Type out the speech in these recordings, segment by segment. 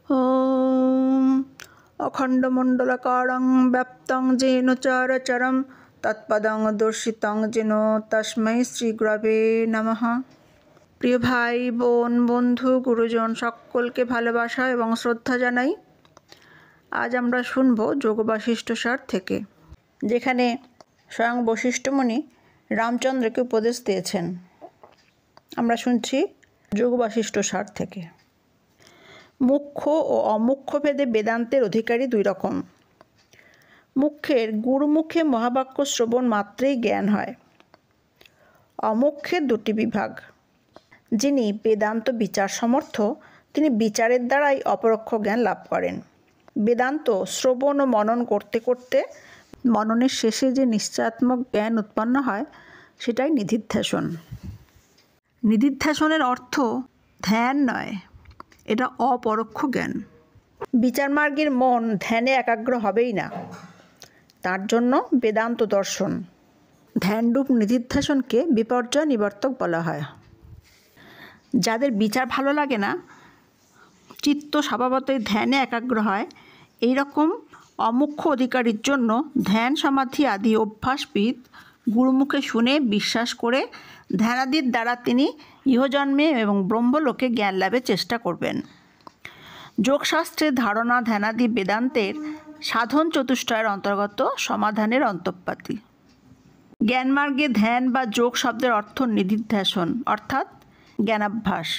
ॐ अखण्डमण्डलाकारं व्याप्तं येन चराचरं तत्पदं दर्शितं येन तस्मै শ্রীগুরবে নমঃ। প্রিয় ভাই বোন বন্ধু গুরুজন সকলকে ভালোবাসা এবং শ্রদ্ধা জানাই। আজ আমরা শুনব যোগ বাশিষ্ঠ সার থেকে, যেখানে স্বয়ং বশিষ্ঠ মুনি রামচন্দ্রকে উপদেশ দিয়েছেন। আমরা শুনছি যোগ বাশিষ্ঠ সার থেকে। মুখ্য ও অমুখ্য ভেদে বেদান্তের অধিকারী দুই রকম। মুখ্যের গুরুমুখে মহাবাক্য শ্রবণ মাত্রেই জ্ঞান হয়। অমুখ্যের দুটি বিভাগ। যিনি বেদান্ত বিচার সমর্থ, তিনি বিচারের দ্বারাই অপরোক্ষ জ্ঞান লাভ করেন। বেদান্ত শ্রবণ ও মনন করতে করতে মননের শেষে যে নিশ্চয়াত্মক জ্ঞান উৎপন্ন হয়, সেটাই নিধিধ্যাসন। নিধিধ্যাসনের অর্থ ধ্যান নয়, এটা অপরোক্ষ জ্ঞান। বিচার মার্গের মন ধ্যানে একাগ্র হবেই না, তার জন্য বেদান্ত দর্শন ধ্যানরূপ নিধিধ্যাসনকে বিপর্যয় নিবর্তক বলা হয়। যাদের বিচার ভালো লাগে না, চিত্ত স্বভাবতই ধ্যানে একাগ্র হয়, এই রকম অমুখ্য অধিকারীর জন্য ধ্যান সমাধি আদি অভ্যাসবিদ গুরুমুখে শুনে বিশ্বাস করে ধ্যানাদির দ্বারা তিনি ইহজন্মে এবং ব্রহ্মলোকে জ্ঞান লাভের চেষ্টা করবেন। যোগশাস্ত্রের ধারণা ধ্যানাদি বেদান্তের সাধন চতুষ্টয়ের অন্তর্গত সমাধানের অন্তঃপাতী। জ্ঞানমার্গে ধ্যান বা যোগ শব্দের অর্থ নিধিধ্যাসন অর্থাৎ জ্ঞানাভ্যাস,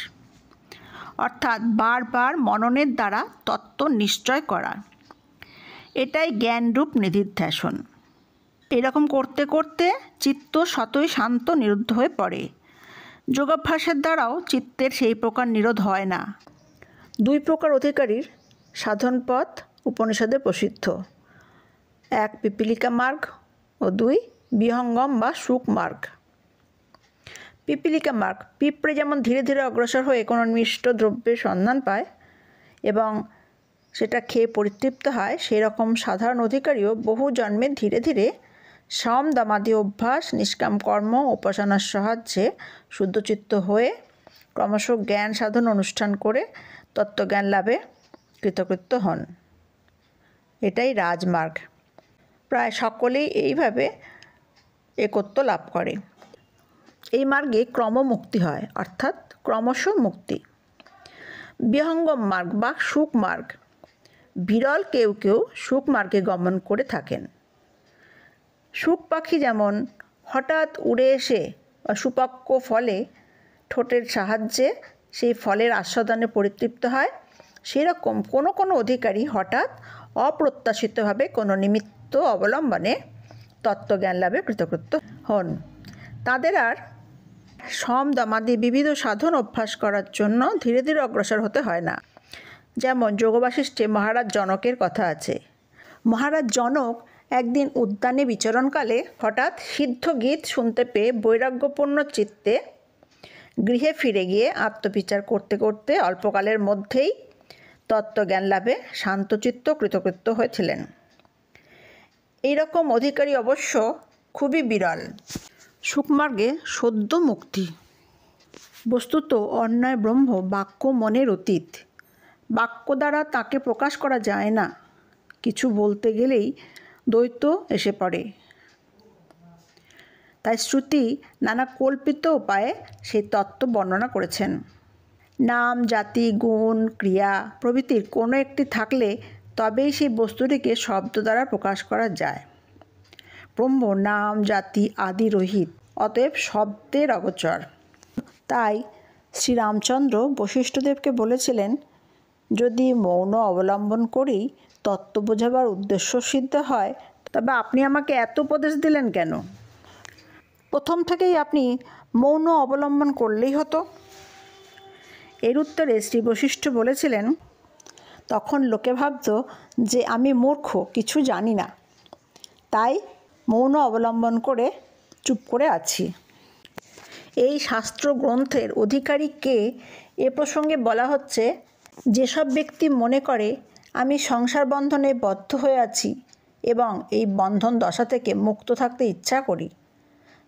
অর্থাৎ বারবার মননের দ্বারা তত্ত্ব নিশ্চয় করা, এটাই জ্ঞানরূপ নিধিধ্যাসন। এরকম করতে করতে চিত্ত স্বতই শান্ত নিরুদ্ধ হয়ে পড়ে। যোগাভ্যাসের দ্বারাও চিত্তের সেই প্রকার নিরোধ হয় না। দুই প্রকার অধিকারীর সাধন পথ উপনিষদে প্রসিদ্ধ, এক পিপীলিকা মার্গ ও দুই বিহঙ্গম বা সুখ মার্গ। পিপীলিকা মার্গ, পিঁপড়ে যেমন ধীরে ধীরে অগ্রসর হয়ে কোনো মিষ্ট দ্রব্যের সন্ধান পায় এবং সেটা খেয়ে পরিতৃপ্ত হয়, সেই রকম সাধারণ অধিকারীও বহু জন্মে ধীরে ধীরে সম দমাদি অভ্যাস, নিষ্কাম কর্ম, উপাসনার সাহায্যে শুদ্ধচিত্ত হয়ে ক্রমশ জ্ঞান সাধন অনুষ্ঠান করে তত্ত্বজ্ঞান লাভে কৃতকৃত্য হন। এটাই রাজমার্গ। প্রায় সকলেই এইভাবে একত্ব লাভ করে। এই মার্গে ক্রমমুক্তি হয়, অর্থাৎ ক্রমশ মুক্তি। বিহঙ্গম মার্গ বা সুখ মার্গ, বিরল কেউ কেউ সুখ মার্গে গমন করে থাকেন। সুখ পাখি যেমন হঠাৎ উড়ে এসে সুপক্ক ফলে ঠোঁটের সাহায্যে সেই ফলের আস্বাদনে পরিতৃপ্ত হয়, সেরকম কোনো কোনো অধিকারী হঠাৎ অপ্রত্যাশিতভাবে কোনো নিমিত্ত অবলম্বনে তত্ত্বজ্ঞান লাভে কৃতকৃত্য হন। তাদের আর সম দমাদি বিবিধ সাধন অভ্যাস করার জন্য ধীরে ধীরে অগ্রসর হতে হয় না। যেমন যোগবাশিষ্ঠে মহারাজ জনকের কথা আছে। মহারাজ জনক একদিন উদ্যানে বিচরণকালে হঠাৎ সিদ্ধ গীত শুনতে পেয়ে বৈরাগ্যপূর্ণ চিত্তে গৃহে ফিরে গিয়ে আত্মবিচার করতে করতে অল্পকালের মধ্যেই তত্ত্বজ্ঞান লাভে শান্তচিত্ত কৃতকৃত্য হয়েছিলেন। এইরকম অধিকারী অবশ্য খুবই বিরল। সুখমার্গে সদ্য মুক্তি। বস্তুত অন্যায় ব্রহ্ম বাক্য মনের অতীত। বাক্য দ্বারা তাকে প্রকাশ করা যায় না। কিছু বলতে গেলেই দ্বৈত এসে পড়ে। তাই শ্রুতি নানা কল্পিত উপায়ে সেই তত্ত্ব বর্ণনা করেছেন। নাম, জাতি, গুণ, ক্রিয়া প্রভৃতির কোনো একটি থাকলে তবেই সেই বস্তুটিকে শব্দ দ্বারা প্রকাশ করা যায়। ব্রহ্ম নাম, জাতি আদি রহিত, অতএব শব্দের অগোচর। তাই শ্রীরামচন্দ্র বশিষ্ঠদেবকে বলেছিলেন, যদি মৌন অবলম্বন করেই তত্ত্ব বোঝাবার উদ্দেশ্য সিদ্ধ হয়, তবে আপনি আমাকে এত উপদেশ দিলেন কেন? প্রথম থেকেই আপনি মৌন অবলম্বন করলেই হতো। এর উত্তরে শ্রী বশিষ্ঠ বলেছিলেন, তখন লোকে ভাবত যে আমি মূর্খ, কিছু জানি না, তাই মৌন অবলম্বন করে চুপ করে আছি। এই শাস্ত্র গ্রন্থের অধিকারী কে, এ প্রসঙ্গে বলা হচ্ছে, যেসব ব্যক্তি মনে করে আমি সংসার বন্ধনে বদ্ধ হয়ে আছি এবং এই বন্ধন দশা থেকে মুক্ত থাকতে ইচ্ছা করি,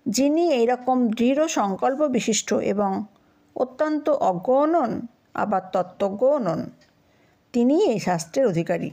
যিনি এইরকম দৃঢ় সংকল্প বিশিষ্ট এবং অত্যন্ত অজ্ঞও নন আবার তত্ত্বজ্ঞও নন, তিনিই এই শাস্ত্রের অধিকারী।